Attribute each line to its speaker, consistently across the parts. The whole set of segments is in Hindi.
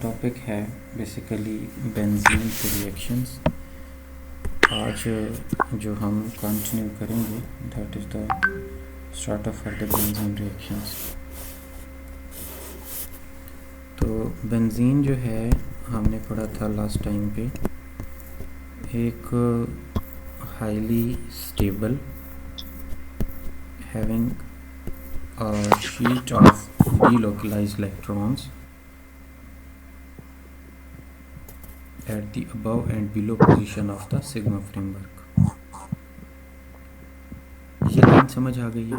Speaker 1: टॉपिक है बेसिकली बेंजीन के रिएक्शंस। आज जो हम कंटिन्यू करेंगे that is the start of the benzene reactions. तो बेंजीन जो है हमने पढ़ा था लास्ट टाइम पे, एक highly stable having a sheet of delocalized electrons at the above and below position of the sigma framework। ये लाइन समझ आ गई है?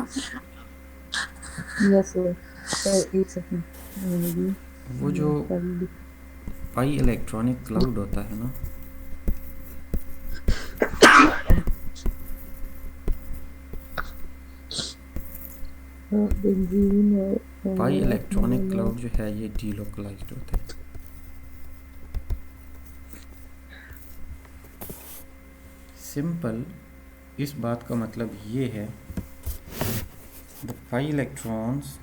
Speaker 2: यस सर, एक सेकंड।
Speaker 1: वो जो पाई इलेक्ट्रॉनिक क्लाउड होता है ना,
Speaker 2: बेंजीन
Speaker 1: पाई इलेक्ट्रॉनिक क्लाउड जो है ये डीलोकलाइज्ड होता है। सिंपल इस बात का मतलब ये है, the pi electrons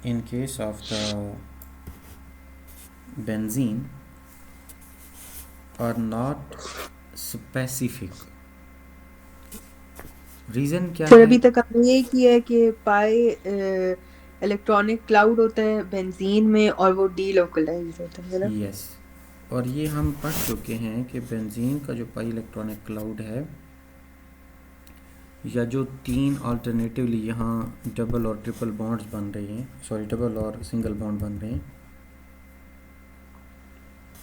Speaker 1: in case of the benzene are not specific। Reason क्या
Speaker 2: सर
Speaker 1: है?
Speaker 2: अभी तक आपने ये किया है कि पाई इलेक्ट्रॉनिक क्लाउड होता है बेंजीन में और वो डीलोकलाइज्ड होता है ना।
Speaker 1: यस, और ये हम पढ़ चुके हैं कि बेंजीन का जो पाई इलेक्ट्रॉनिक क्लाउड है, या जो तीन अल्टरनेटिवली यहाँ डबल और ट्रिपल बॉन्ड्स बन रहे हैं, सॉरी डबल और सिंगल बॉन्ड बन रहे हैं,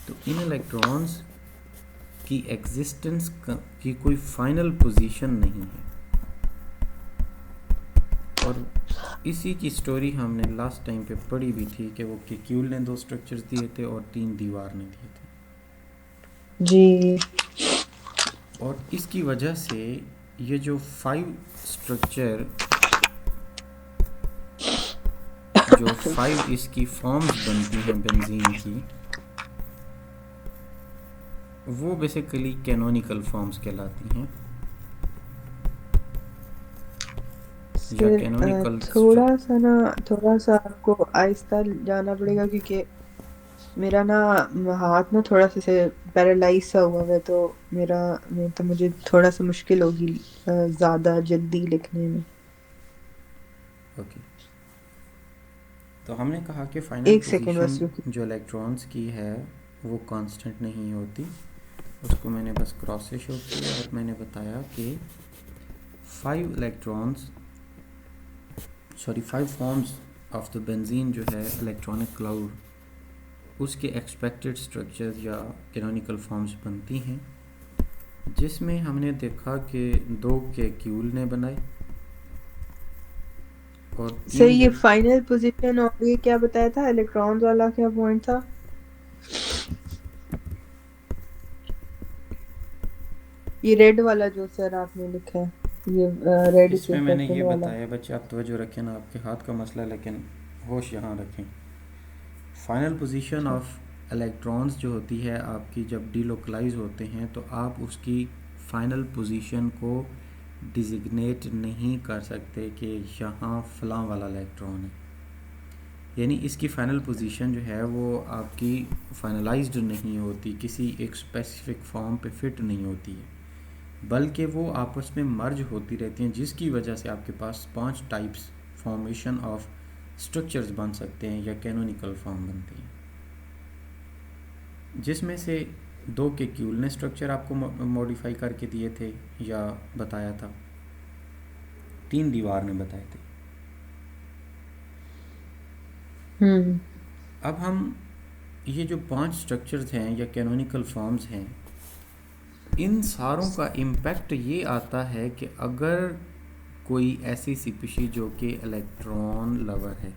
Speaker 1: तो इन इलेक्ट्रॉन्स की एग्जिस्टेंस की कोई फाइनल पोजीशन नहीं है। और इसी की स्टोरी हमने लास्ट टाइम पे पढ़ी भी थी कि वो केक्यूल ने दो स्ट्रक्चर्स दिए थे और तीन दीवार ने दिए थे
Speaker 2: जी।
Speaker 1: और इसकी वजह से ये जो 5 स्ट्रक्चर, जो 5 इसकी फॉर्म्स बनती हैं बेंजीन की, वो बेसिकली कैनोनिकल फॉर्म्स कहलाती हैं, या कैनोनिकल।
Speaker 2: थोड़ा सा आपको आहिस्ता जाना पड़ेगा क्योंकि मेरा ना हाथ ना थोड़ा सा से पैरालाइज सा हुआ है, तो तो मुझे थोड़ा सा मुश्किल होगी ज्यादा जल्दी लिखने में।
Speaker 1: ओके, तो हमने कहा कि फाइनल
Speaker 2: एक सेकेंड
Speaker 1: पोजीशन
Speaker 2: बस रुकिए।
Speaker 1: जो इलेक्ट्रॉन्स की है वो कांस्टेंट नहीं होती। उसको मैंने बस क्रॉस से शो किया और मैंने बताया कि 5 फॉर्म्स ऑफ द बेंजीन जो है इलेक्ट्रॉनिक क्लाउड, उसके एक्सपेक्टेड स्ट्रक्चर्स या कैनोनिकल फॉर्म्स बनती हैं, जिसमें हमने देखा कि 2 केक्यूल ने बनाए और
Speaker 2: सर
Speaker 1: 3
Speaker 2: ये फाइनल पोजीशन और ये क्या बताया था, इलेक्ट्रॉन्स वाला क्या पॉइंट था? ये रेड वाला जो सर आपने लिखा है, ये रेड
Speaker 1: इसमें
Speaker 2: से
Speaker 1: मैंने ये
Speaker 2: सेकंड वाला।
Speaker 1: बताया बच्चे, आप तवज्जो रखें ना, आपके हाथ का मसला, लेकिन होश यहाँ रखें। फाइनल पोजीशन
Speaker 2: अच्छा।
Speaker 1: ऑफ इलेक्ट्रॉन्स जो होती है आपकी, जब डीलोकलाइज होते हैं तो आप उसकी फाइनल पोजीशन को डिजिग्नेट नहीं कर सकते कि यहाँ फ़लाँ वाला इलेक्ट्रॉन है। यानी इसकी फ़ाइनल पोजीशन जो है वो आपकी फाइनलाइज्ड नहीं होती, किसी एक स्पेसिफिक फॉर्म पे फिट नहीं होती है, बल्कि वो आपस में मर्ज होती रहती हैं, जिसकी वजह से आपके पास 5 टाइप्स फॉर्मेशन ऑफ स्ट्रक्चर्स बन सकते हैं या कैनोनिकल फॉर्म बनती हैं, जिसमें से 2 के क्यूल ने स्ट्रक्चर आपको मॉडिफाई करके दिए थे या बताया था, 3 दीवार ने बताए थे। अब हम ये जो 5 स्ट्रक्चर्स हैं या कैनोनिकल फॉर्म्स हैं, इन सारों का इम्पैक्ट ये आता है कि अगर कोई ऐसी स्पीशीज जो कि इलेक्ट्रॉन लवर है,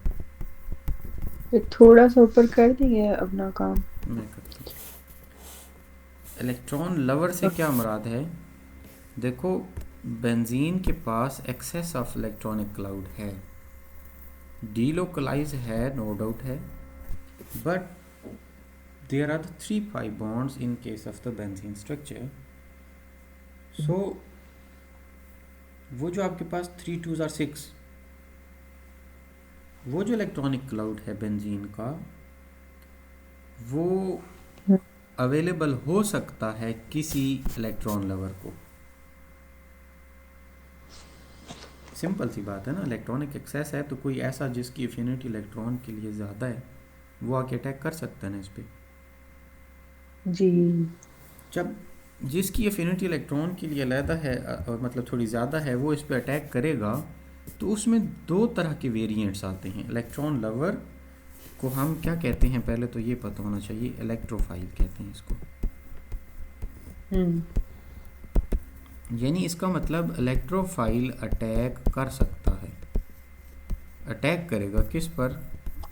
Speaker 2: ये थोड़ा सा ऊपर कर देंगे अपना काम।
Speaker 1: मैं करता हूँ। इलेक्ट्रॉन लवर से क्या मुराद है? देखो, बेंजीन के पास एक्सेस ऑफ इलेक्ट्रॉनिक क्लाउड है, डीलोकलाइज है, नो डाउट है, but there are 3 pi bonds in case of the benzene structure। so वो जो आपके पास 3 2s are 6, वो जो इलेक्ट्रॉनिक क्लाउड है बेंजीन का, वो
Speaker 2: हम्म,
Speaker 1: अवेलेबल हो सकता है किसी इलेक्ट्रॉन लवर को। सिंपल सी बात है ना, इलेक्ट्रॉनिक एक्सेस है तो कोई ऐसा जिसकी एफिनिटी इलेक्ट्रॉन के लिए ज़्यादा है वो आके अटैक कर सकता है ना इस पर।
Speaker 2: जी।
Speaker 1: जब जिसकी एफिनिटी इलेक्ट्रॉन के लिए अलहदा है और मतलब थोड़ी ज़्यादा है वो इस पर अटैक करेगा, तो उसमें दो तरह के वेरिएंट्स आते हैं। इलेक्ट्रॉन लवर को हम क्या कहते हैं, पहले तो ये पता होना चाहिए, इलेक्ट्रोफाइल कहते हैं इसको।
Speaker 2: हम्म।
Speaker 1: यानी इसका मतलब इलेक्ट्रोफाइल अटैक कर सकता है। अटैक करेगा किस पर?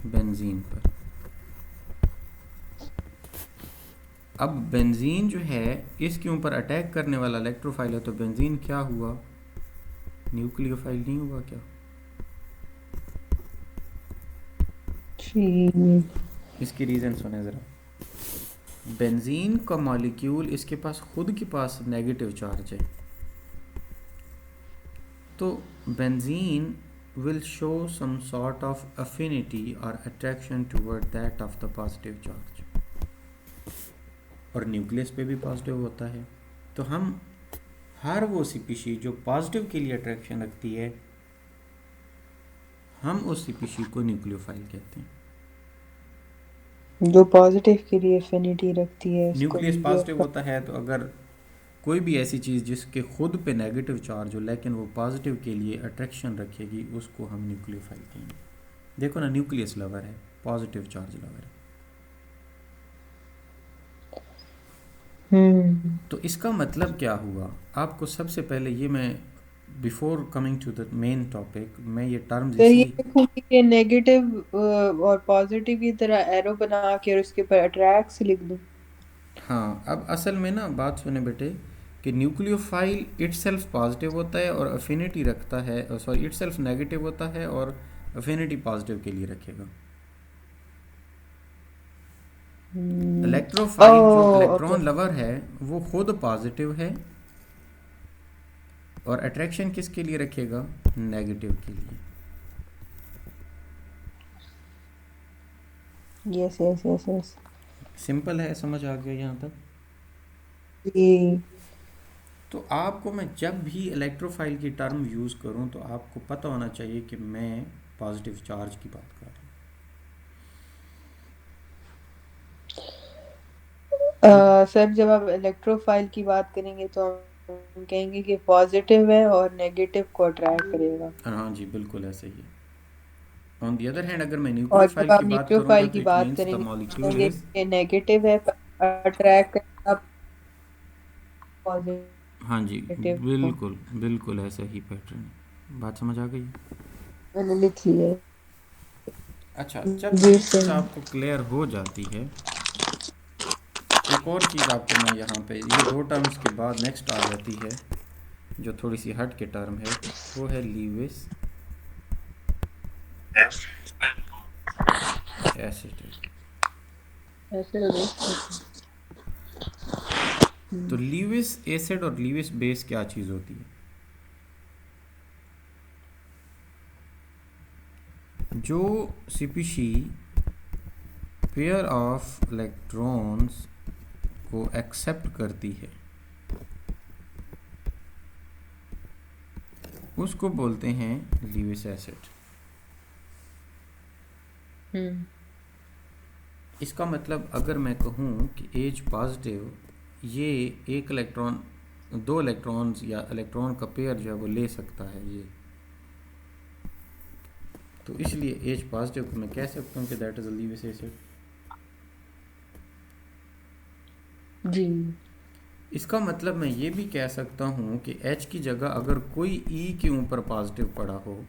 Speaker 1: बेंजीन पर। अब बेंजीन जो है इसके ऊपर अटैक करने वाला इलेक्ट्रोफाइल है, तो बेंजीन क्या हुआ? न्यूक्लियोफाइल नहीं हुआ क्या?
Speaker 2: जी।
Speaker 1: इसकी रीज़न सुने ज़रा। बेंजीन का मॉलिक्यूल इसके पास खुद के पास नेगेटिव चार्ज है, तो benzene will show some sort of affinity or attraction toward that of the positive charge, और न्यूक्लियस पे भी पॉजिटिव होता है। तो हम हर वो स्पीशीज जो पॉजिटिव के लिए अट्रैक्शन रखती है, हम उस स्पीशीज को न्यूक्लियोफाइल कहते हैं।
Speaker 2: जो पॉजिटिव के लिए एफिनिटी रखती है उसको
Speaker 1: न्यूक्लियस पॉजिटिव
Speaker 2: न्यूक्लियोफाइल।
Speaker 1: होता है, तो अगर कोई भी ऐसी चीज़ जिसके खुद पे नेगेटिव चार्ज हो लेकिन वो पॉजिटिव के लिए अट्रैक्शन रखेगी, उसको हम न्यूक्लियोफाइल कहेंगे। देखो ना, न्यूक्लियस लवर है, पॉजिटिव चार्ज लवर है। तो इसका मतलब क्या हुआ? आपको सबसे पहले ये मैं before coming to the main topic, मैं ये टर्म्स
Speaker 2: सर ये
Speaker 1: इसलिए,
Speaker 2: देखूंगी कि नेगेटिव और पॉजिटिव की तरह एरो बना के और उसके ऊपर अट्रैक्ट लिख दूं।
Speaker 1: हाँ अब असल में ना बात सुने बेटे, कि न्यूक्लियोफाइल इटसेल्फ पॉजिटिव होता है और अफिनिटी रखता है, सॉरी इटसेल्फ नेगेटिव होता है और अफिनिटी पॉजिटिव के लिए रखेगा। इलेक्ट्रोफाइल जो
Speaker 2: ओह ओके।
Speaker 1: इलेक्ट्रॉन लवर है वो खुद पॉजिटिव है और अट्रैक्शन किसके लिए रखेगा? नेगेटिव के लिए।
Speaker 2: Yes yes yes yes.
Speaker 1: Simple है, समझ आ गया यहाँ तक?
Speaker 2: जी।
Speaker 1: तो आपको मैं जब भी इलेक्ट्रोफाइल की टर्म यूज़ करूँ तो आपको पता होना चाहिए कि मैं पॉजिटिव चार्ज की बात कर रहा हूँ।
Speaker 2: सर जब आप इलेक्ट्रोफाइल की बात करेंगे तो हम कहेंगे कि पॉजिटिव है और नेगेटिव को अट्रैक्ट करेगा।
Speaker 1: हाँ जी, बिल्कुल ऐसे ही है। ऑन दी अदर हैंड अगर मैं
Speaker 2: और
Speaker 1: न्यूक्लियोफाइल
Speaker 2: जब आप
Speaker 1: की बात करूँगा
Speaker 2: न्यूक्लियोफाइल
Speaker 1: तो
Speaker 2: की
Speaker 1: इट
Speaker 2: बात
Speaker 1: मीन्स द
Speaker 2: करेंगे तो
Speaker 1: मॉलिक्यूल
Speaker 2: कहेंगे
Speaker 1: इज,
Speaker 2: कि नेगेटिव है अट्रैक्ट करेगा
Speaker 1: हाँ जी
Speaker 2: पॉजिटिव को।
Speaker 1: बिल्कुल बिल्कुल ऐसा ही पैटर्न है। बात समझ आ गई?
Speaker 2: मैंने लिख लिया है।
Speaker 1: अच्छा, जब
Speaker 2: जी
Speaker 1: ये चीज़
Speaker 2: सर।
Speaker 1: आपको क्लियर हो जाती है, एक और चीज़ आपको मैं यहाँ पे, ये दो टर्म्स के बाद नेक्स्ट आ जाती है जो थोड़ी सी हट के टर्म है, वो है लीविस एसिड।
Speaker 2: ऐसे हो गई।
Speaker 1: तो लीविस एसिड और लीविस बेस क्या चीज़ होती है? जो स्पीशी पेयर ऑफ इलेक्ट्रॉन्स को एक्सेप्ट करती है उसको बोलते हैं लीविस एसिड।
Speaker 2: हम्म।
Speaker 1: इसका मतलब अगर मैं कहूँ कि एज पॉजिटिव, ये एक इलेक्ट्रॉन, दो इलेक्ट्रॉन्स या इलेक्ट्रॉन का पेयर जो है वो ले सकता है ये, तो इसलिए एज पॉजिटिव को मैं कह सकता हूँ कि that is a Lewis acid.
Speaker 2: जी।
Speaker 1: इसका मतलब मैं ये भी कह सकता हूँ कि H की जगह अगर कोई E के ऊपर पॉजिटिव पड़ा हो,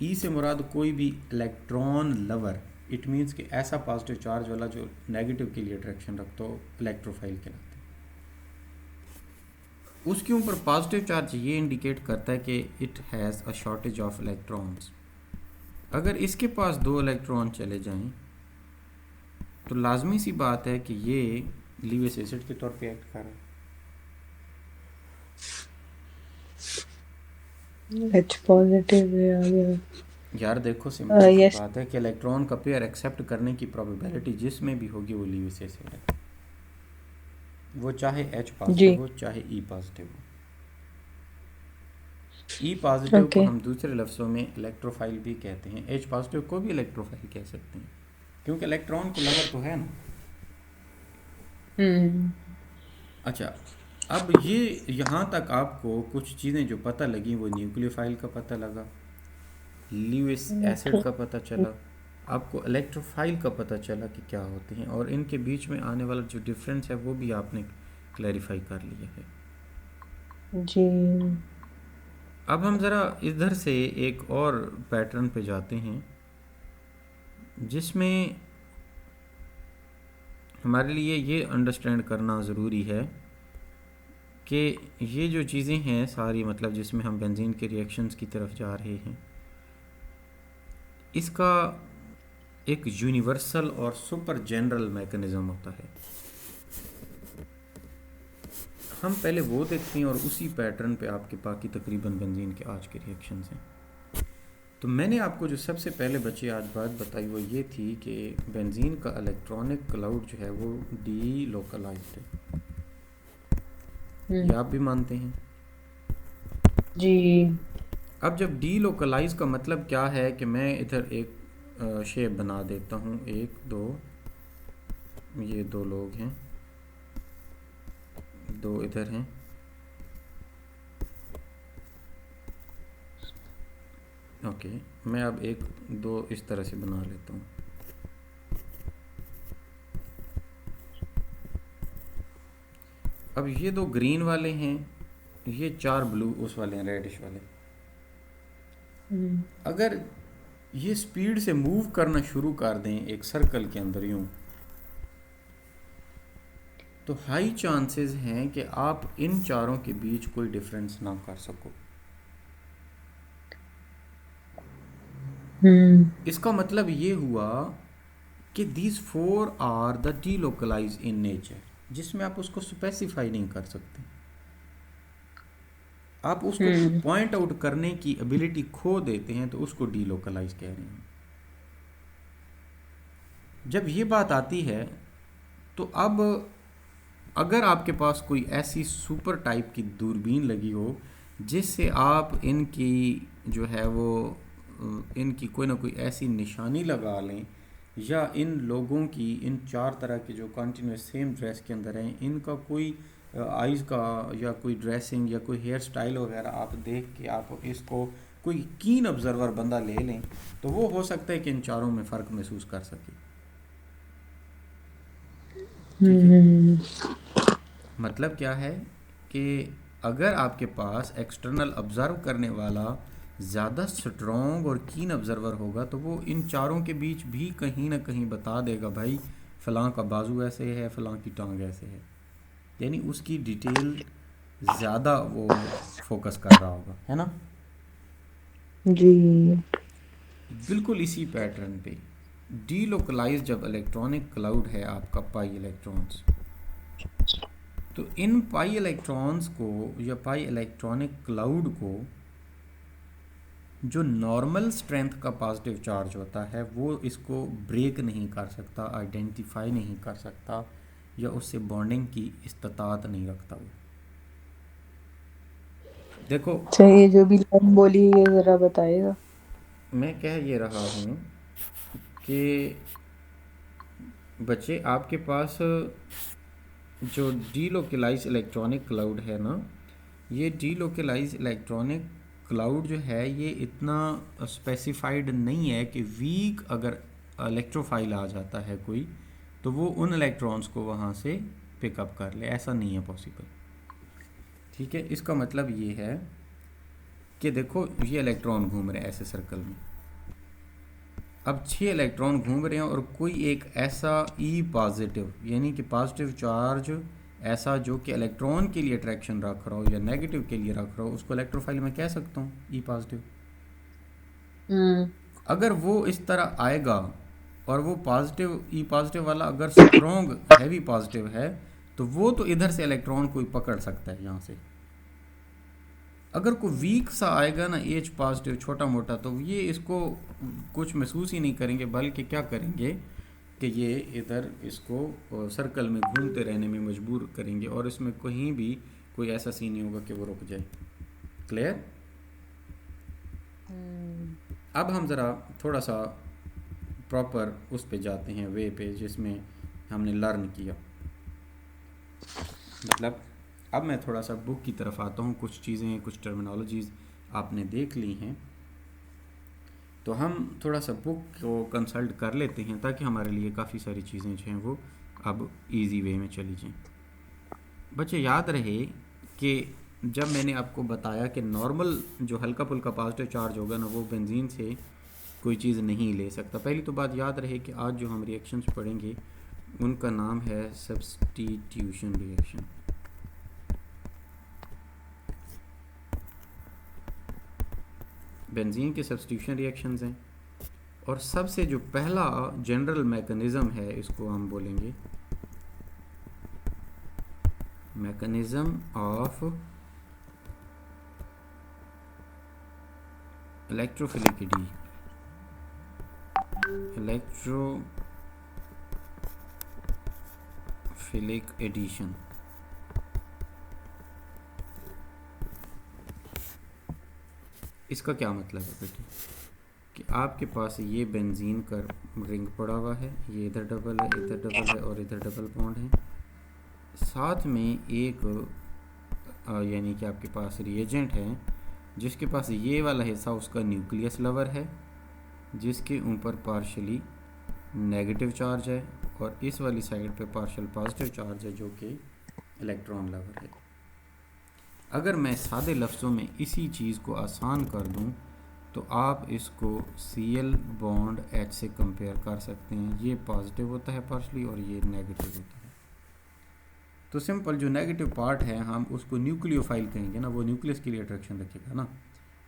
Speaker 1: E से मुराद कोई भी इलेक्ट्रॉन लवर, इट मीन्स कि ऐसा पॉजिटिव चार्ज वाला जो नेगेटिव के लिए अट्रैक्शन रखता हो, इलेक्ट्रोफाइल कहलाते हैं। उसके ऊपर पॉजिटिव चार्ज ये इंडिकेट करता है कि it has a shortage of electrons. अगर इसके पास दो इलेक्ट्रॉन चले जाएं तो लाजमी सी बात है कि ये लीविस एसिड के तौर पे एक्ट कर रहा है।
Speaker 2: एच पॉजिटिव है आ गया।
Speaker 1: यार देखो, सिंपल सी
Speaker 2: यस।
Speaker 1: बात है कि इलेक्ट्रॉन का पेयर एक्सेप्ट करने की प्रोबेबिलिटी जिसमें भी होगी वो लीविस एसिड है, वो चाहे H
Speaker 2: जी।
Speaker 1: पॉजिटिव हो चाहे E पॉजिटिव हो। ई पॉजिटिव को
Speaker 2: ओके।
Speaker 1: हम दूसरे लफ्ज़ों में इलेक्ट्रोफाइल भी कहते हैं, एच पॉजिटिव को भी इलेक्ट्रोफाइल कह सकते हैं, क्योंकि इलेक्ट्रॉन को लवर तो है ना।
Speaker 2: हम्म।
Speaker 1: अच्छा, अब ये यहाँ तक आपको कुछ चीज़ें जो पता लगी, वो न्यूक्लियोफाइल का पता लगा, ल्यूइस एसिड का पता चला, आपको इलेक्ट्रोफाइल का पता चला कि क्या होते हैं, और इनके बीच में आने वाला जो डिफरेंस है वो भी आपने क्लैरिफाई कर लिया है।
Speaker 2: जी।
Speaker 1: अब हम ज़रा इधर से एक और पैटर्न पे जाते हैं जिसमें हमारे लिए ये अंडरस्टैंड करना ज़रूरी है कि ये जो चीज़ें हैं सारी, मतलब जिसमें हम बेंजीन के रिएक्शंस की तरफ जा रहे हैं, इसका एक यूनिवर्सल और सुपर जनरल मैकेनिज़्म होता है। हम पहले वो देखते हैं और उसी पैटर्न पे आपके बाकी तकरीबन बेंजीन के आज के रिएक्शंस हैं। तो मैंने आपको जो सबसे पहले बच्चे आज बात बताई वो ये थी कि बेंजीन का इलेक्ट्रॉनिक क्लाउड जो है वो डी लोकलाइज्ड है। ये आप भी मानते हैं।
Speaker 2: जी।
Speaker 1: अब जब डी लोकलाइज का मतलब क्या है कि मैं इधर एक शेप बना देता हूँ, एक दो, ये दो लोग हैं, दो इधर हैं, ओके, मैं अब एक दो इस तरह से बना लेता हूँ। अब ये दो ग्रीन वाले हैं, ये चार ब्लू उस वाले हैं, रेडिश वाले। अगर ये स्पीड से मूव करना शुरू कर दें एक सर्कल के अंदर यूं, तो हाई चांसेस हैं कि आप इन चारों के बीच कोई डिफरेंस ना कर सको। इसका मतलब ये हुआ कि these four are the delocalise in nature, जिसमें आप उसको स्पेसिफाई नहीं कर सकते, आप उसको पॉइंट आउट करने की एबिलिटी खो देते हैं, तो उसको डीलोकलाइज कह रहे हैं। जब ये बात आती है तो अब अगर आपके पास कोई ऐसी सुपर टाइप की दूरबीन लगी हो जिससे आप इनकी जो है वो इनकी कोई ना कोई ऐसी निशानी लगा लें, या इन लोगों की, इन चार तरह के जो कंटिन्यूस सेम ड्रेस के अंदर हैं, इनका कोई आइज़ का या कोई ड्रेसिंग या कोई हेयर स्टाइल वगैरह आप देख के आप इसको कोई कीन ऑब्जर्वर बंदा ले लें, तो वो हो सकता है कि इन चारों में फ़र्क महसूस कर सके। ठीक है, मतलब क्या है कि अगर आपके पास एक्सटर्नल ऑब्ज़र्व करने वाला ज़्यादा स्ट्रॉन्ग और कीन ऑब्ज़र्वर होगा, तो वो इन चारों के बीच भी कहीं ना कहीं बता देगा, भाई फ़लाँ का बाजू ऐसे है, फ़लाँ की टांग ऐसे है, यानी उसकी डिटेल ज़्यादा वो फोकस कर रहा होगा, है ना।
Speaker 2: जी।
Speaker 1: बिल्कुल इसी पैटर्न पे डीलोकलाइज जब इलेक्ट्रॉनिक क्लाउड है आपका पाई इलेक्ट्रॉन्स, तो इन पाई इलेक्ट्रॉन्स को या पाई इलेक्ट्रॉनिक क्लाउड को जो नॉर्मल स्ट्रेंथ का पॉजिटिव चार्ज होता है वो इसको ब्रेक नहीं कर सकता, आइडेंटिफाई नहीं कर सकता, या उससे बॉन्डिंग की इस्तात नहीं रखता वो। देखो,
Speaker 2: अच्छा, ये जो भी लाइन बोली ये जरा बताइएगा।
Speaker 1: मैं कह ये रहा हूँ कि बच्चे आपके पास जो डीलोकलाइज इलेक्ट्रॉनिक क्लाउड है ना, ये डीलोकलाइज इलेक्ट्रॉनिक क्लाउड जो है ये इतना स्पेसिफाइड नहीं है कि वीक अगर इलेक्ट्रोफाइल आ जाता है कोई, तो वो उन इलेक्ट्रॉन्स को वहाँ से पिकअप कर ले, ऐसा नहीं है पॉसिबल। ठीक है, इसका मतलब ये है कि देखो ये इलेक्ट्रॉन घूम रहे हैं ऐसे सर्कल में, अब 6 इलेक्ट्रॉन घूम रहे हैं और कोई एक ऐसा ई पॉजिटिव यानी कि पॉजिटिव चार्ज ऐसा जो कि इलेक्ट्रॉन के लिए अट्रैक्शन रख रहा हो या नेगेटिव के लिए रख रहा हो, उसको इलेक्ट्रोफाइल में कह सकता हूँ ई पॉजिटिव। अगर वो इस तरह आएगा और वो पॉजिटिव ई पॉजिटिव वाला अगर स्ट्रॉन्ग हैवी पॉजिटिव है, तो वो तो इधर से इलेक्ट्रॉन कोई पकड़ सकता है यहाँ से, अगर कोई वीक सा आएगा ना एच पॉजिटिव छोटा मोटा, तो ये इसको कुछ महसूस ही नहीं करेंगे, बल्कि क्या करेंगे कि ये इधर इसको सर्कल में घूमते रहने में मजबूर करेंगे, और इसमें कहीं भी कोई ऐसा सीन नहीं होगा कि वो रुक जाए। क्लियर? अब हम ज़रा थोड़ा सा प्रॉपर उस पे जाते हैं, वे पे, जिसमें हमने लर्न किया। मतलब अब मैं थोड़ा सा बुक की तरफ आता हूँ। कुछ चीज़ें, कुछ टर्मिनोलॉजीज़ आपने देख ली हैं, तो हम थोड़ा सा बुक को कंसल्ट कर लेते हैं, ताकि हमारे लिए काफ़ी सारी चीज़ें जो हैं वो अब इजी वे में चली जाएं। बच्चे याद रहे कि जब मैंने आपको बताया कि नॉर्मल जो हल्का फुल्का पॉजिटिव चार्ज होगा ना, वो बेंजीन से कोई चीज़ नहीं ले सकता। पहली तो बात याद रहे कि आज जो हम रिएक्शंस पढ़ेंगे उनका नाम है सब्स्टिट्यूशन रिएक्शन। बेंजीन के सब्स्टिट्यूशन रिएक्शंस हैं, और सबसे जो पहला जनरल मैकेनिज़्म है, इसको हम बोलेंगे मैकेनिज़्म ऑफ इलेक्ट्रोफिलिक एडिशन। इसका क्या मतलब है बेटे कि आपके पास ये बेंजीन का रिंग पड़ा हुआ है, ये इधर डबल है, इधर डबल है और इधर डबल बॉन्ड है। साथ में एक यानी कि आपके पास रिएजेंट है जिसके पास ये वाला हिस्सा उसका न्यूक्लियस लवर है, जिसके ऊपर पार्शली नेगेटिव चार्ज है, और इस वाली साइड पे पार्शियल पॉजिटिव चार्ज है जो कि इलेक्ट्रॉन लवर है। अगर मैं सादे लफ्ज़ों में इसी चीज़ को आसान कर दूं, तो आप इसको Cl बॉन्ड H से कंपेयर कर सकते हैं। ये पॉजिटिव होता है पार्शली और ये नेगेटिव होता है। तो सिंपल जो नेगेटिव पार्ट है हम उसको न्यूक्लियोफाइल कहेंगे ना, वो न्यूक्लियस के लिए अट्रैक्शन रखेगा ना,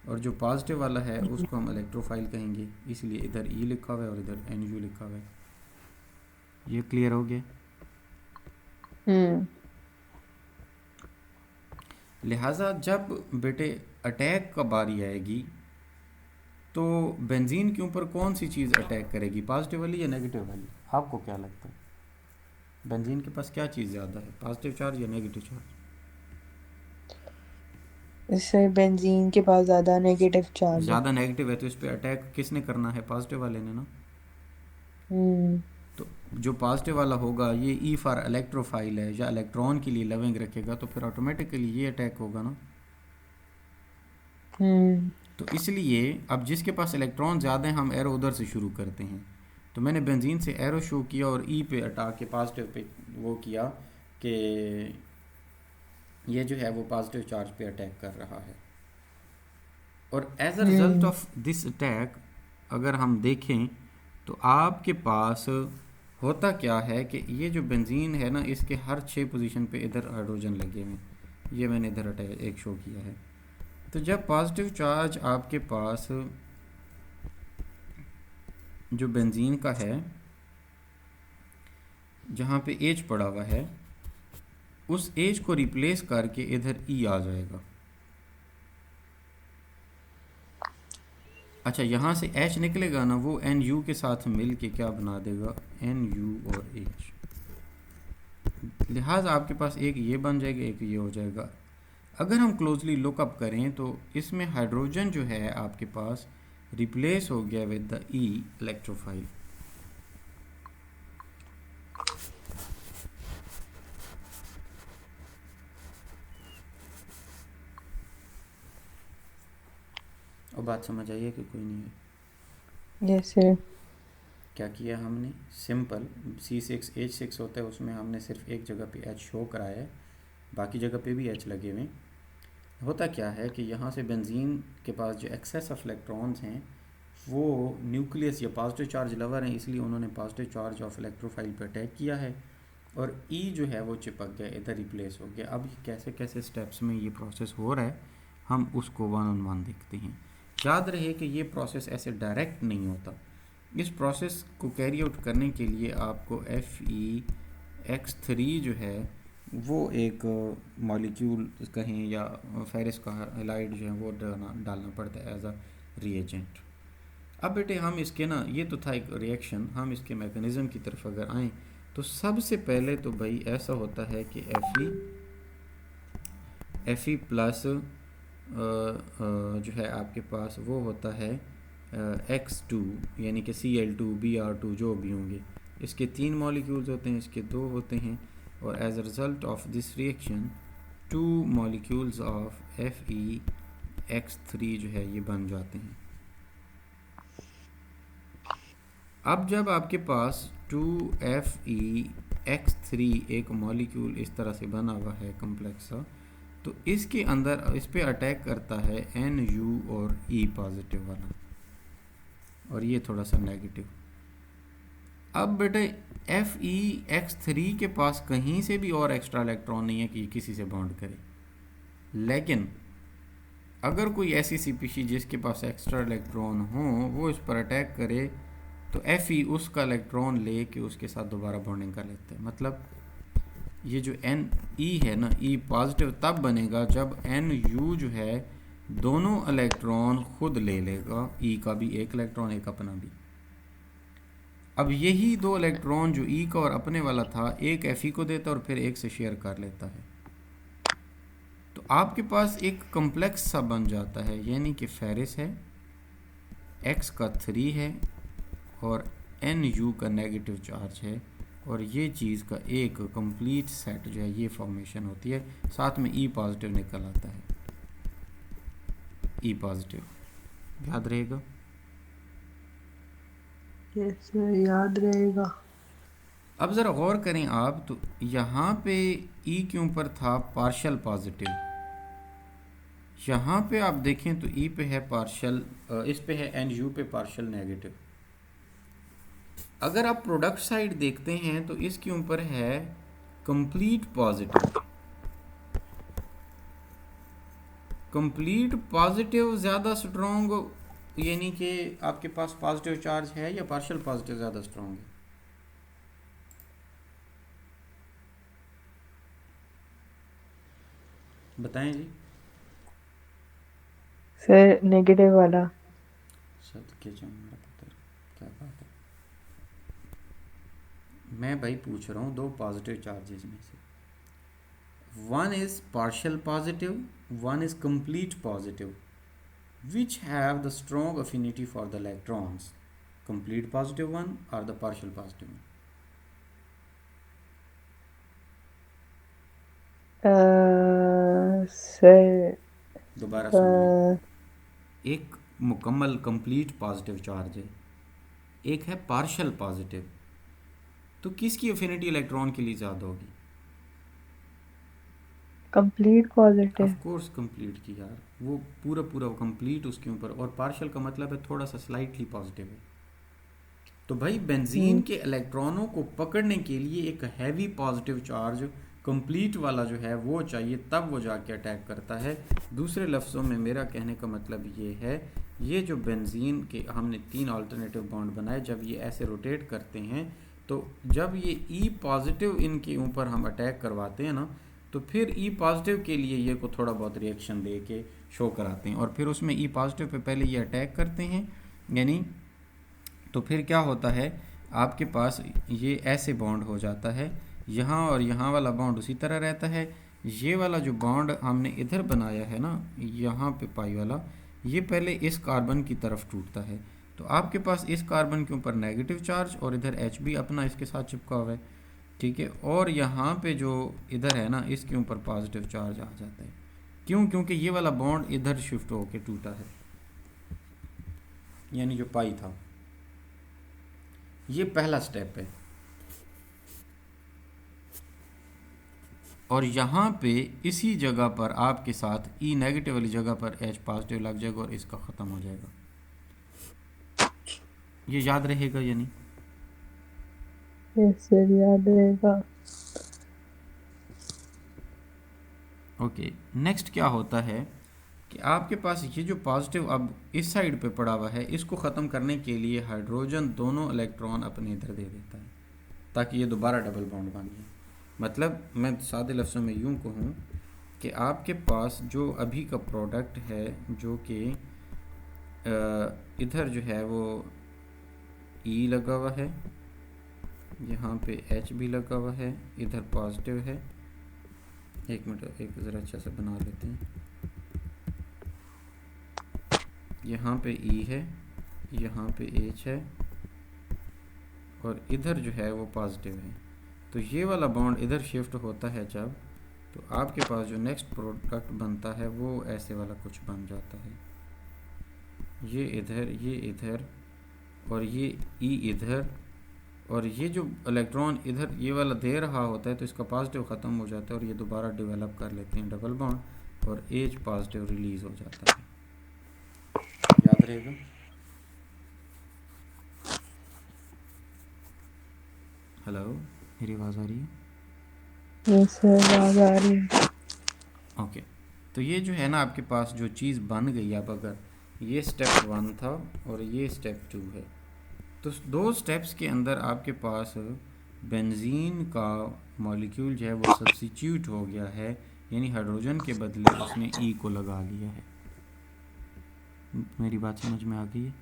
Speaker 1: और जो पॉजिटिव वाला है उसको हम इलेक्ट्रोफाइल कहेंगे। इसलिए इधर E लिखा हुआ है और इधर Nu लिखा हुआ है। ये क्लियर हो गया? लिहाजा जब बेटे अटैक का बारी आएगी, तो बेंजीन के ऊपर कौन सी चीज़ अटैक करेगी, पॉजिटिव वाली या नेगेटिव वाली? आपको क्या लगता है बेंजीन के पास क्या चीज़ ज़्यादा है, पॉजिटिव चार्ज या नेगेटिव चार्ज?
Speaker 2: इससे बेंजीन के पास ज़्यादा नेगेटिव चार्ज है।
Speaker 1: ज़्यादा नेगेटिव है, तो इस पे अटैक किसने करना है, पॉजिटिव वाले ने ना। तो जो पॉजिटिव वाला होगा ये ई फॉर इलेक्ट्रोफाइल है या इलेक्ट्रॉन के लिए लविंग रखेगा, तो फिर ऑटोमेटिकली ये अटैक होगा ना। तो इसलिए अब जिसके पास इलेक्ट्रॉन ज़्यादा हैं हम एरो उधर से शुरू करते हैं। तो मैंने बेंजीन से एरो शो किया और ई पे हटा के पॉजिटिव पे वो किया कि ये जो है वो पॉजिटिव चार्ज पे अटैक कर रहा है। और as a result of this attack अगर हम देखें तो आपके पास होता क्या है कि ये जो बेंजीन है ना, इसके हर 6 पोजीशन पे इधर हाइड्रोजन लगे हुए हैं। ये मैंने इधर एक शो किया है। तो जब पॉजिटिव चार्ज आपके पास जो बेंजीन का है जहाँ पे एच पड़ा हुआ है, उस एच को रिप्लेस करके इधर ई आ जाएगा। अच्छा, यहाँ से एच निकलेगा ना, वो एन यू के साथ मिल के क्या बना देगा, एन यू और एच। लिहाजा आपके पास एक ये बन जाएगा, एक ये हो जाएगा। अगर हम क्लोजली लुकअप करें तो इसमें हाइड्रोजन जो है आपके पास रिप्लेस हो गया विद द ई इलेक्ट्रोफाइल। और बात समझ आई है कि कोई नहीं है?
Speaker 2: Yes sir.
Speaker 1: क्या किया हमने, सिंपल C6H6 होता है, उसमें हमने सिर्फ एक जगह पे H शो कराया है, बाकी जगह पे भी H लगे हुए। होता क्या है कि यहाँ से बेंजीन के पास जो एक्सेस ऑफ इलेक्ट्रॉन्स हैं वो न्यूक्लियस या पॉजिटिव चार्ज लवर हैं, इसलिए उन्होंने पॉजिटिव चार्ज ऑफ इलेक्ट्रोफाइल पर अटैक किया है, और ई जो है वो चिपक गया, इधर रिप्लेस हो गया। अब कैसे कैसे स्टेप्स में ये प्रोसेस हो रहा है हम उसको वन ऑन वन देखते हैं। याद रहे कि ये प्रोसेस ऐसे डायरेक्ट नहीं होता। इस प्रोसेस को कैरी आउट करने के लिए आपको Fe(x3) जो है वो एक मॉलिक्यूल कहें या फेरस का हैलाइड जो है वो डालना पड़ता है एज अ रिएजेंट। अब बेटे हम इसके ना, ये तो था एक रिएक्शन, हम इसके मैकेनिज़्म की तरफ अगर आएँ तो सबसे पहले तो भाई ऐसा होता है कि Fe प्लस जो है आपके पास वो होता है X2 यानी कि Cl2 Br2 जो भी होंगे, इसके 3 मॉलिक्यूल्स होते हैं, इसके 2 होते हैं, और as a result of this reaction 2 molecules of FeX3 जो है ये बन जाते हैं। अब जब आपके पास 2FeX3 एक मॉलिक्यूल इस तरह से बना हुआ है कम्प्लेक्स सा, तो इसके अंदर इस पे अटैक करता है Nu और E पॉजिटिव वाला, और ये थोड़ा सा नेगेटिव। अब बेटे FeX3 के पास कहीं से भी और एक्स्ट्रा इलेक्ट्रॉन नहीं है कि किसी से बॉन्ड करे, लेकिन अगर कोई ऐसी स्पीशीज जिसके पास एक्स्ट्रा इलेक्ट्रॉन हो वो इस पर अटैक करे तो Fe उसका इलेक्ट्रॉन ले के उसके साथ दोबारा बॉन्डिंग कर लेता है। मतलब ये जो Ne है ना, E पॉजिटिव तब बनेगा जब Nu जो है दोनों इलेक्ट्रॉन खुद ले लेगा, E का भी एक इलेक्ट्रॉन एक अपना भी। अब यही 2 इलेक्ट्रॉन जो E का और अपने वाला था एक Fe को देता है और फिर एक से शेयर कर लेता है, तो आपके पास एक कम्प्लेक्स सा बन जाता है, यानी कि फेरिस है, X का 3 है और Nu का नेगेटिव चार्ज है, और ये चीज़ का एक कंप्लीट सेट जो है ये फॉर्मेशन होती है। साथ में E पॉजिटिव निकल आता है, E पॉजिटिव, याद रहेगा?
Speaker 2: यस याद रहेगा।
Speaker 1: अब ज़रा गौर करें आप, तो यहाँ पे E के ऊपर था पार्शल पॉजिटिव, यहाँ पे आप देखें तो E पे है पार्शल, इस पे है Nu पे पार्शल नेगेटिव। अगर आप प्रोडक्ट साइड देखते हैं तो इसके ऊपर है कंप्लीट पॉजिटिव। कंप्लीट पॉजिटिव ज़्यादा स्ट्रॉन्ग, यानी कि आपके पास पॉजिटिव चार्ज है, या पार्शियल पॉजिटिव ज़्यादा स्ट्रॉन्ग है? बताएं जी।
Speaker 2: सर नेगेटिव वाला।
Speaker 1: सदके जाऊं मेरा पुत्र, क्या बात है। मैं भाई पूछ रहा हूँ 2 पॉजिटिव चार्जेस में से, one is partial positive, one is complete positive, which have the strong affinity for the electrons, complete positive one or the partial positive one?
Speaker 2: Sir
Speaker 1: दोबारा सुनिए, एक मुकम्मल कंप्लीट पॉजिटिव चार्ज है, एक है पार्शियल पॉजिटिव, तो किसकी अफिनिटी इलेक्ट्रॉन के लिए ज़्यादा होगी?
Speaker 2: Complete positive.
Speaker 1: Of course complete की यार, वो पूरा पूरा कंप्लीट उसके ऊपर, और पार्शियल का मतलब है थोड़ा सा स्लाइटली पॉजिटिव है। तो भाई बेंजीन के इलेक्ट्रॉनों को पकड़ने के लिए एक हैवी पॉजिटिव चार्ज कंप्लीट वाला जो है वो चाहिए, तब वो जाके अटैक करता है। दूसरे लफ्ज़ों में मेरा कहने का मतलब ये है, ये जो बेंजीन के हमने 3 अल्टरनेटिव बॉन्ड बनाए, जब ये ऐसे रोटेट करते हैं तो जब ये E पॉजिटिव इनके ऊपर हम अटैक करवाते हैं ना, तो फिर E पॉजिटिव के लिए ये को थोड़ा बहुत रिएक्शन दे के शो कराते हैं, और फिर उसमें E पॉजिटिव पे पहले ये अटैक करते हैं, यानी तो फिर क्या होता है आपके पास ये ऐसे बॉन्ड हो जाता है, यहाँ और यहाँ वाला बॉन्ड उसी तरह रहता है। ये वाला जो बॉन्ड हमने इधर बनाया है ना, यहाँ पे पाई वाला, ये पहले इस कार्बन की तरफ टूटता है, तो आपके पास इस कार्बन के ऊपर नेगेटिव चार्ज और इधर Hb अपना इसके साथ चिपका हुआ है, ठीक है, और यहाँ पे जो इधर है ना इसके ऊपर पॉजिटिव चार्ज आ जाता है। क्यों? क्योंकि ये वाला बॉन्ड इधर शिफ्ट होके टूटा है, यानी जो पाई था। ये पहला स्टेप है, और यहाँ पे इसी जगह पर आपके साथ E नेगेटिव वाली जगह पर H पॉजिटिव लग जाएगा और इसका ख़त्म हो जाएगा। ये याद रहेगा या नहीं?
Speaker 2: यस सर याद रहेगा।
Speaker 1: ओके, नेक्स्ट क्या होता है कि आपके पास ये जो पॉजिटिव अब इस साइड पे पड़ा हुआ है, इसको ख़त्म करने के लिए हाइड्रोजन दोनों इलेक्ट्रॉन अपने इधर दे देता है ताकि ये दोबारा डबल बॉन्ड बन जाए। मतलब मैं सादे लफ्ज़ों में यूँ कहूँ कि आपके पास जो अभी का प्रोडक्ट है, जो कि इधर जो है वो ई लगा हुआ है, यहाँ पे एच भी लगा हुआ है, इधर पॉजिटिव है। एक मिनट, एक ज़रा अच्छा से बना लेते हैं। यहाँ पे ई है, यहाँ पे एच है, और इधर जो है वो पॉजिटिव है। तो ये वाला बॉन्ड इधर शिफ्ट होता है जब, तो आपके पास जो नेक्स्ट प्रोडक्ट बनता है वो ऐसे वाला कुछ बन जाता है। ये इधर और ये ई इधर, और ये जो इलेक्ट्रॉन इधर ये वाला दे रहा होता है तो इसका पॉजिटिव ख़त्म हो जाता है और ये दोबारा डेवलप कर लेते हैं डबल बॉन्ड, और एच पॉजिटिव रिलीज़ हो जाता है। याद रहेगा। हेलो, मेरी आवाज़ आ रही है?
Speaker 2: यस सर, आवाज़ आ रही है।
Speaker 1: ओके, तो ये जो है ना आपके पास जो चीज़ बन गई, अब अगर ये स्टेप 1 था और ये स्टेप 2 है, तो दो स्टेप्स के अंदर आपके पास बेंजीन का मॉलिक्यूल जो है वो सब्स्टिट्यूट हो गया है, यानी हाइड्रोजन के बदले उसने ई को लगा लिया है। मेरी बात समझ में आ गई है?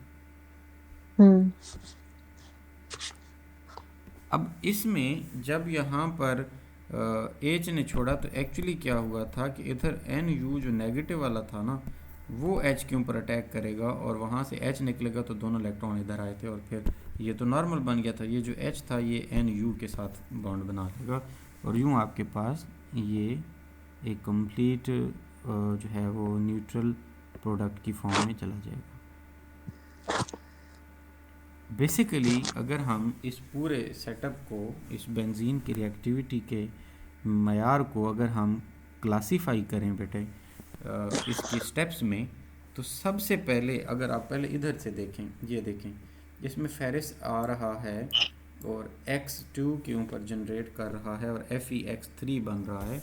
Speaker 1: अब इसमें जब यहाँ पर एच ने छोड़ा तो एक्चुअली क्या हुआ था कि इधर एन यू जो नेगेटिव वाला था ना, वो एच के ऊपर अटैक करेगा और वहाँ से एच निकलेगा, तो दोनों इलेक्ट्रॉन इधर आए थे और फिर ये तो नॉर्मल बन गया था। ये जो एच था ये एन यू के साथ बॉन्ड बना लेगा और यूँ आपके पास ये एक कंप्लीट जो है वो न्यूट्रल प्रोडक्ट की फॉर्म में चला जाएगा। बेसिकली अगर हम इस पूरे सेटअप को, इस बेंजीन की रिएक्टिविटी के मयार को अगर हम क्लासीफाई करें बेटे इसके स्टेप्स में, तो सबसे पहले अगर आप पहले इधर से देखें, ये देखें इसमें फेरिस आ रहा है और X2 के ऊपर जनरेट कर रहा है और FeX3 बन रहा है।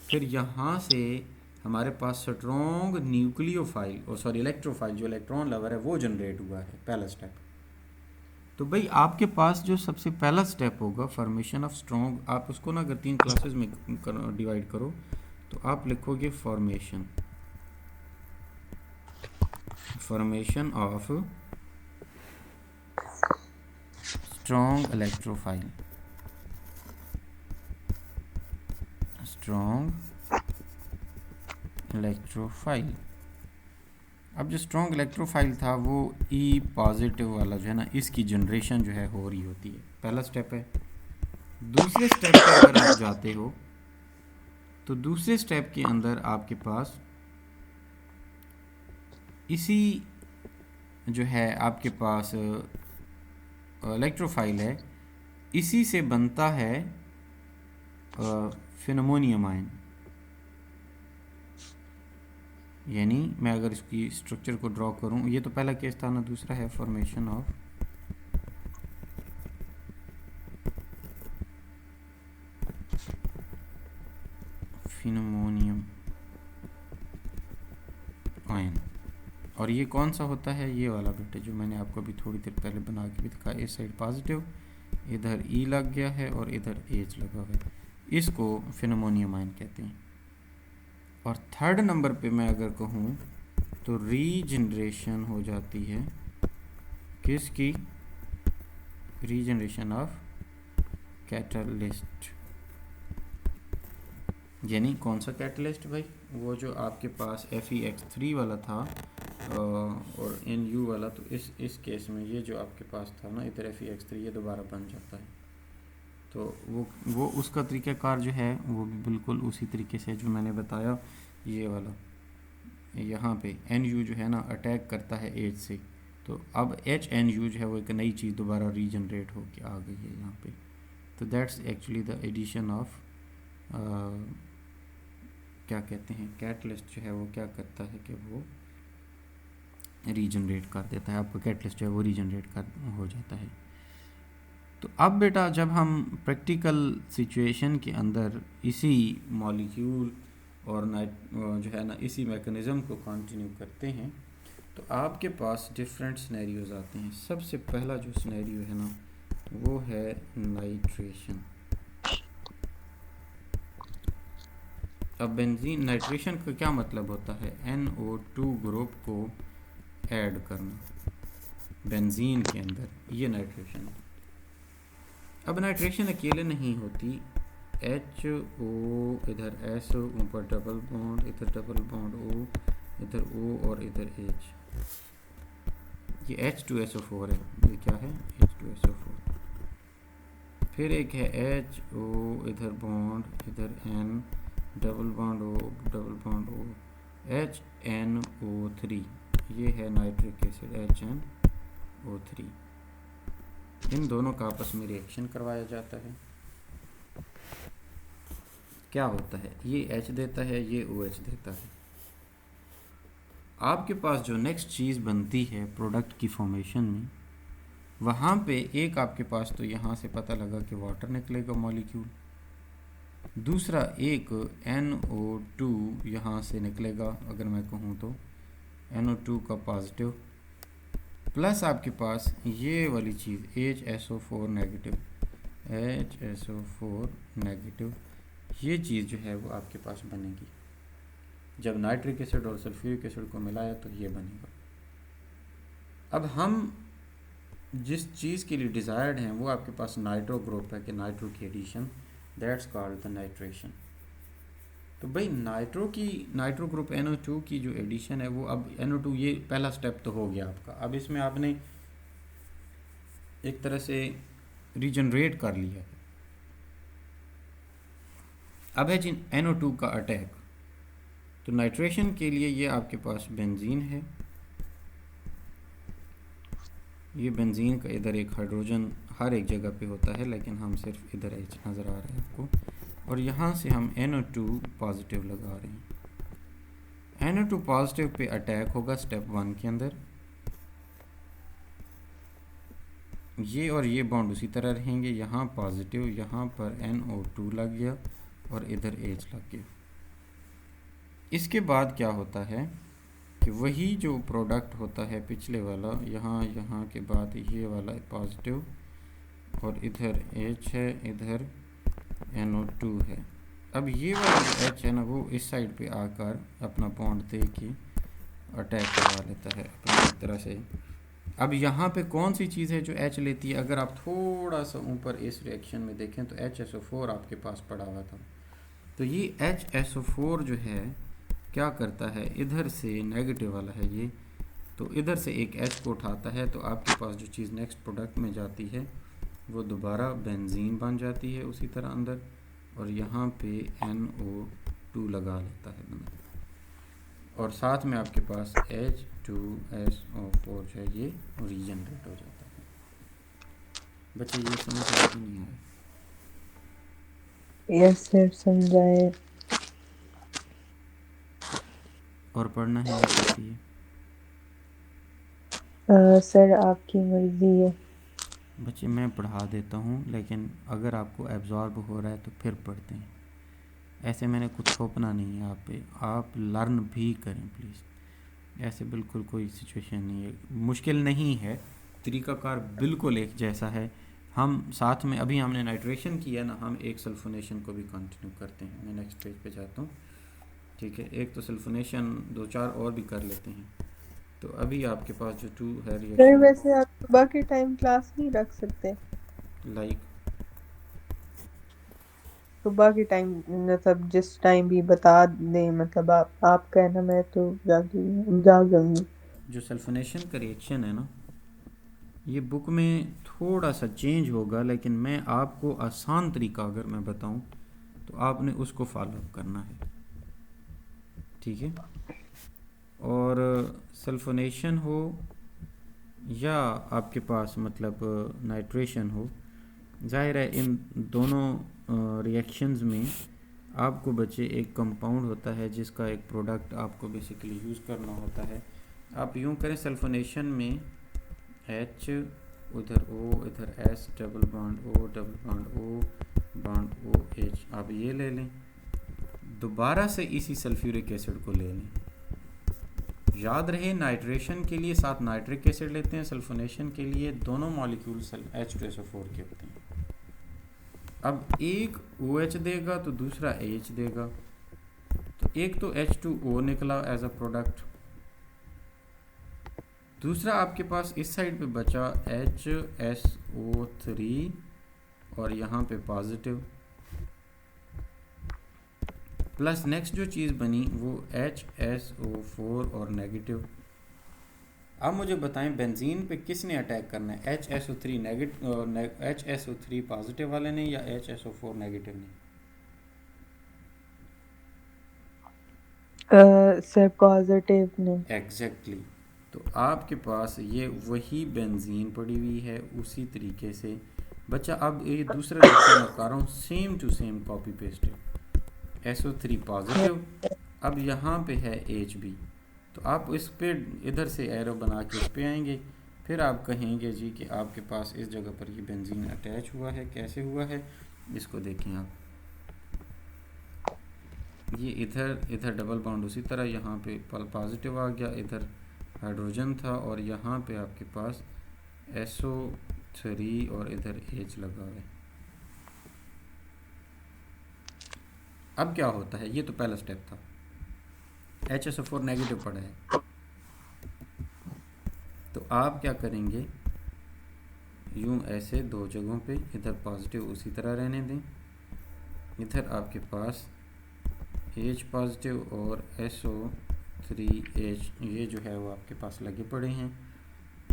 Speaker 1: फिर यहाँ से हमारे पास स्ट्रॉन्ग न्यूक्लियोफाइल और सॉरी इलेक्ट्रोफाइल जो इलेक्ट्रॉन लवर है वो जनरेट हुआ है, पहला स्टेप। तो भाई आपके पास जो सबसे पहला स्टेप होगा फॉर्मेशन ऑफ स्ट्रॉन्ग, आप उसको ना अगर 3 क्लासेस में डिवाइड करो तो आप लिखोगे फॉर्मेशन ऑफ स्ट्रॉन्ग इलेक्ट्रोफाइल, अब जो स्ट्रॉन्ग इलेक्ट्रोफाइल था वो ई पॉजिटिव वाला जो है ना, इसकी जनरेशन जो है हो रही होती है, पहला स्टेप है। दूसरे स्टेप पे अगर आप जाते हो तो दूसरे स्टेप के अंदर आपके पास इसी जो है आपके पास इलेक्ट्रोफाइल है, इसी से बनता है फिनोमोनियम आयन। यानी मैं अगर इसकी स्ट्रक्चर को ड्रॉ करूं, ये तो पहला केस था ना, दूसरा है फॉर्मेशन ऑफ फिनोमोनियम आयन। और ये कौन सा होता है? ये वाला बेटे जो मैंने आपको अभी थोड़ी देर पहले बना के भी दिखाया, इस साइड पॉजिटिव, इधर ई लग गया है और इधर एच लगा हुआ है, इसको फिनोमोनियम आयन कहते हैं। और थर्ड नंबर पे मैं अगर कहूँ तो रीजनरेशन हो जाती है किसकी? Regeneration of catalyst. यानी कौन सा कैटलिस्ट भाई? वो जो आपके पास FeX3 वाला था और NU वाला, तो इस केस में ये जो आपके पास था ना इधर FeX3, ये दोबारा बन जाता है। तो वो उसका तरीक़ाकार जो है वो भी बिल्कुल उसी तरीके से जो मैंने बताया, ये वाला यहाँ पे NU जो है ना अटैक करता है H से, तो अब HNU जो है वो एक नई चीज़ दोबारा रीजनरेट हो के आ गई है यहाँ पे। तो that's actually the addition of क्या कहते हैं, कैटलिस्ट जो है वो क्या करता है कि वो रीजनरेट कर देता है, आपका कैटलिस्ट जो है वो रीजनरेट कर हो जाता है। तो अब बेटा जब हम प्रैक्टिकल सिचुएशन के अंदर इसी मॉलिक्यूल और जो है ना इसी मैकेनिज़्म को कंटिन्यू करते हैं, तो आपके पास डिफरेंट सिनेरियोज आते हैं। सबसे पहला जो सिनेरियो है ना वो है नाइट्रेशन। अब बेंजीन नाइट्रेशन का क्या मतलब होता है? NO2 ग्रुप को ऐड करना बेंजीन के अंदर, ये नाइट्रेशन है। अब नाइट्रेशन अकेले नहीं होती, HO इधर S ऊपर डबल बॉन्ड, इधर डबल बॉन्ड O, इधर O और इधर H, ये H2SO4 है। ये क्या है? H2SO4। फिर एक है HO इधर बॉन्ड, इधर N double bond O double bond O, HNO3, ये है नाइट्रिक एसिड HNO3। इन दोनों का आपस में रिएक्शन करवाया जाता है। क्या होता है? ये H देता है, ये OH देता है। आपके पास जो नेक्स्ट चीज़ बनती है प्रोडक्ट की फॉर्मेशन में, वहाँ पे एक आपके पास तो यहाँ से पता लगा कि वाटर निकलेगा मॉलिक्यूल, दूसरा एक NO2 यहाँ से निकलेगा, अगर मैं कहूँ तो NO2 का पॉजिटिव, प्लस आपके पास ये वाली चीज़ HSO4 नेगेटिव, HSO4 नेगेटिव, ये चीज़ जो है वो आपके पास बनेगी। जब नाइट्रिक एसिड और सल्फ्यूरिक एसिड को मिलाया तो ये बनेगा। अब हम जिस चीज़ के लिए डिज़ायर्ड हैं वो आपके पास नाइट्रो ग्रुप है कि नाइट्रो की addition, that's called the nitration. तो भाई नाइट्रो ग्रुप NO2 की जो एडिशन है वो, अब NO2 ये पहला स्टेप तो हो गया आपका। अब इसमें आपने एक तरह से रीजनरेट कर लिया है। अब है जी NO2 का अटैक। तो नाइट्रेशन के लिए ये आपके पास बेंजीन है, ये बेंजीन का इधर एक हाइड्रोजन हर एक जगह पे होता है, लेकिन हम सिर्फ इधर H नज़र आ रहा है आपको, और यहाँ से हम NO2 पॉजिटिव लगा रहे हैं। NO2 पॉजिटिव पे अटैक होगा स्टेप 1 के अंदर, ये और ये बॉन्ड उसी तरह रहेंगे, यहाँ पॉजिटिव, यहाँ पर NO2 लग गया और इधर H लग गया। इसके बाद क्या होता है कि वही जो प्रोडक्ट होता है पिछले वाला, यहाँ के बाद ये वाला पॉजिटिव और इधर H है, इधर NO2 है। अब ये वाला जो H है ना, वो इस साइड पे आकर अपना बॉन्ड दे के अटैक करवा लेता है अपनी तरह से। अब यहाँ पे कौन सी चीज़ है जो H लेती है? अगर आप थोड़ा सा ऊपर इस रिएक्शन में देखें तो HSO4 आपके पास पड़ा हुआ था। तो ये HSO4 जो है क्या करता है, इधर से नेगेटिव वाला है ये, तो इधर से एक H को उठाता है, तो आपके पास जो चीज़ नेक्स्ट प्रोडक्ट में जाती है वो दोबारा बेंजीन बन जाती है उसी तरह अंदर, और यहाँ पे NO2 लगा लेता है बंदा, और साथ में आपके पास H2SO4 जो है ये रीजनरेट हो जाता है। बच्चे ये समझ आ कि नहीं आया?
Speaker 2: यस सर, समझाए।
Speaker 1: और पढ़ना है या कैसी है?
Speaker 2: सर आपकी मर्जी है।
Speaker 1: बच्चे मैं पढ़ा देता हूँ, लेकिन अगर आपको एब्जॉर्ब हो रहा है तो फिर पढ़ते हैं। ऐसे मैंने कुछ थोपना नहीं है आप पे, आप लर्न भी करें प्लीज़। ऐसे बिल्कुल कोई सिचुएशन नहीं है, मुश्किल नहीं है, तरीक़ाकार बिल्कुल एक जैसा है। हम साथ में अभी हमने नाइट्रेशन किया ना, हम एक सल्फोनेशन को भी कंटिन्यू करते हैं। मैं नेक्स्ट पेज पे जाता हूँ, ठीक है। एक तो सल्फोनेशन 2-4 और भी कर लेते हैं। तो अभी आपके पास जो 2 है
Speaker 2: सर
Speaker 1: रिएक्शन,
Speaker 2: वैसे आप सुबह के टाइम क्लास नहीं रख सकते?
Speaker 1: लाइक
Speaker 2: सुबह के टाइम मतलब जिस टाइम भी बता दें, मतलब आप कहना, मैं तो जागूंगी।
Speaker 1: जो सल्फोनेशन का रिएक्शन है ना, ये बुक में थोड़ा सा चेंज होगा, लेकिन मैं आपको आसान तरीका अगर मैं बताऊं तो आपने उसको फॉलो करना है, ठीक है। और सल्फोनेशन हो या आपके पास मतलब नाइट्रेशन हो, जाहिर है इन दोनों रिएक्शंस में आपको बच्चे एक कंपाउंड होता है जिसका एक प्रोडक्ट आपको बेसिकली यूज़ करना होता है। आप यूँ करें, सल्फोनेशन में H, उधर O, इधर S, double bond O, double bond O, bond OH, आप ये ले लें, दोबारा से इसी सल्फ्यूरिक एसिड को ले लें। याद रहे नाइट्रेशन के लिए साथ नाइट्रिक एसिड लेते हैं, सल्फोनेशन के लिए दोनों मॉलिक्यूल H2SO4 के होते हैं। अब एक OH देगा तो दूसरा H देगा, एक तो H2O निकला एज अ प्रोडक्ट, दूसरा आपके पास इस साइड पे बचा HSO3 और यहाँ पे पॉजिटिव, प्लस नेक्स्ट जो चीज़ बनी वो HSO4 और नेगेटिव। अब मुझे बताएं बेंजीन पे किसने अटैक करना है, HSO3 नेगेटिव, HSO3 पॉजिटिव वाले ने या HSO4 नेगेटिव ने?
Speaker 2: सर पॉजिटिव ने।
Speaker 1: एग्जैक्टली तो आपके पास ये वही बेंजीन पड़ी हुई है उसी तरीके से बच्चा। अब ये दूसरा लेक्चर मैं कर रहा हूँ, same to same copy paste है, SO3 पॉजिटिव, अब यहाँ पे है HB, तो आप इस पे इधर से एरो बना के इस पे आएंगे, फिर आप कहेंगे जी कि आपके पास इस जगह पर ये बेंजीन अटैच हुआ है। कैसे हुआ है इसको देखें आप, ये इधर डबल बॉन्ड उसी तरह यहाँ पे पॉजिटिव आ गया, इधर हाइड्रोजन था और यहाँ पे आपके पास SO3 और इधर H लगा हुआ है। अब क्या होता है, ये तो पहला स्टेप था, HSO4 नेगेटिव पड़ा है, तो आप क्या करेंगे, यूं ऐसे दो जगहों पे, इधर पॉजिटिव उसी तरह रहने दें, इधर आपके पास H पॉजिटिव और SO3H ये जो है वो आपके पास लगे पड़े हैं।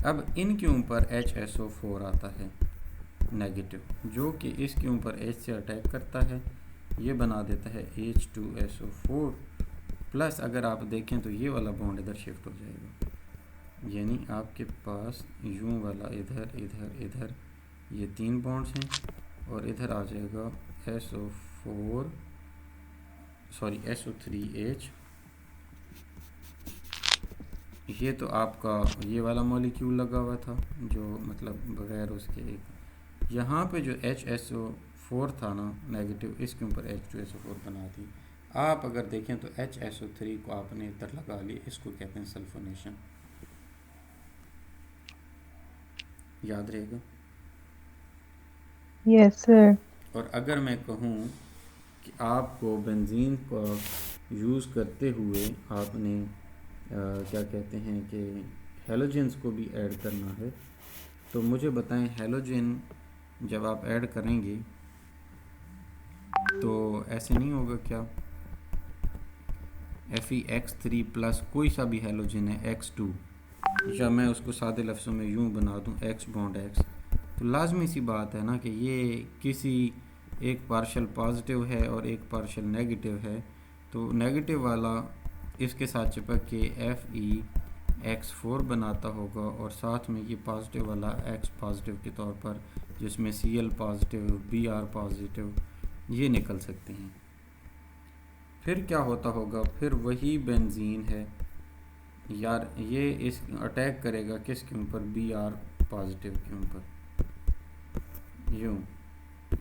Speaker 1: अब इनके ऊपर HSO4 आता है नेगेटिव, जो कि इसके ऊपर H से अटैक करता है, ये बना देता है H2SO4 प्लस, अगर आप देखें तो ये वाला बॉन्ड इधर शिफ्ट हो जाएगा, यानी आपके पास यूं वाला इधर इधर इधर ये तीन बॉन्ड्स हैं और इधर आ जाएगा SO3H। ये तो आपका ये वाला मॉलिक्यूल लगा हुआ था जो मतलब बगैर उसके एक, यहाँ पे जो HSO4 था ना नेगेटिव, इसके ऊपर H2SO4 बना दी। आप अगर देखें तो HSO3 को आपने इधर लगा लिया, इसको कहते हैं सल्फोनेशन, याद रहेगा।
Speaker 2: Yes sir.
Speaker 1: और अगर मैं कहूँ कि आपको बेंजीन को यूज़ करते हुए आपने क्या कहते हैं कि हेलोजेंस को भी ऐड करना है, तो मुझे बताएं हेलोजन जब आप ऐड करेंगे तो ऐसे नहीं होगा क्या, FeX3 प्लस कोई सा भी हेलोजन है X2, या मैं उसको सादे लफ्ज़ों में यूं बना दूं X बॉन्ड X, तो लाजमी सी बात है ना कि ये किसी एक पार्शल पॉजिटिव है और एक पार्शल नेगेटिव है, तो नेगेटिव वाला इसके साथ चिपक के FeX4 बनाता होगा और साथ में ये पॉजिटिव वाला X पॉजिटिव के तौर पर जिसमें Cl पॉजिटिव Br पॉजिटिव ये निकल सकते हैं। फिर क्या होता होगा, फिर वही बेंजीन है यार, ये इस अटैक करेगा किसके ऊपर, Br पॉजिटिव के ऊपर यूँ,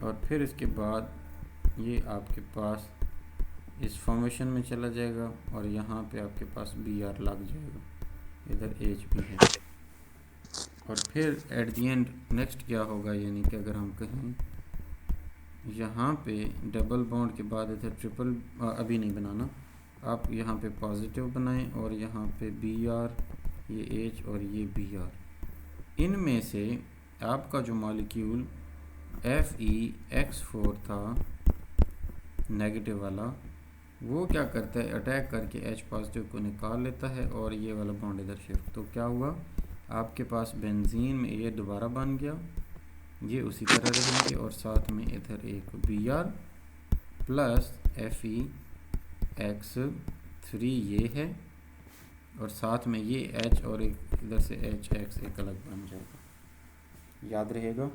Speaker 1: और फिर इसके बाद ये आपके पास इस फॉर्मेशन में चला जाएगा और यहाँ पे आपके पास Br लग जाएगा, इधर H भी है, और फिर एट दी एंड नेक्स्ट क्या होगा, यानी कि अगर हम कहें यहाँ पे डबल बॉन्ड के बाद इधर ट्रिपल अभी नहीं बनाना, आप यहाँ पे पॉजिटिव बनाएं और यहाँ पे Br, ये H और ये Br, इनमें से आपका जो मॉलिक्यूल FeX4 था नेगेटिव वाला, वो क्या करता है, अटैक करके H पॉजिटिव को निकाल लेता है और ये वाला बॉन्ड इधर शिफ्ट, तो क्या हुआ आपके पास बेंजीन में ये दोबारा बन गया, ये उसी तरह रहेंगे और साथ में इधर एक Br प्लस FeX3 ये है और साथ में ये H और एक इधर से HX एक अलग बन जाएगा, याद रहेगा।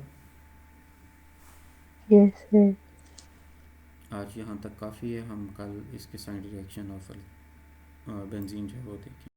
Speaker 2: Yes sir.
Speaker 1: आज यहाँ तक काफ़ी है, हम कल इसके साइड रिएक्शन ऑफ बेंजीन जो है वो देखेंगे।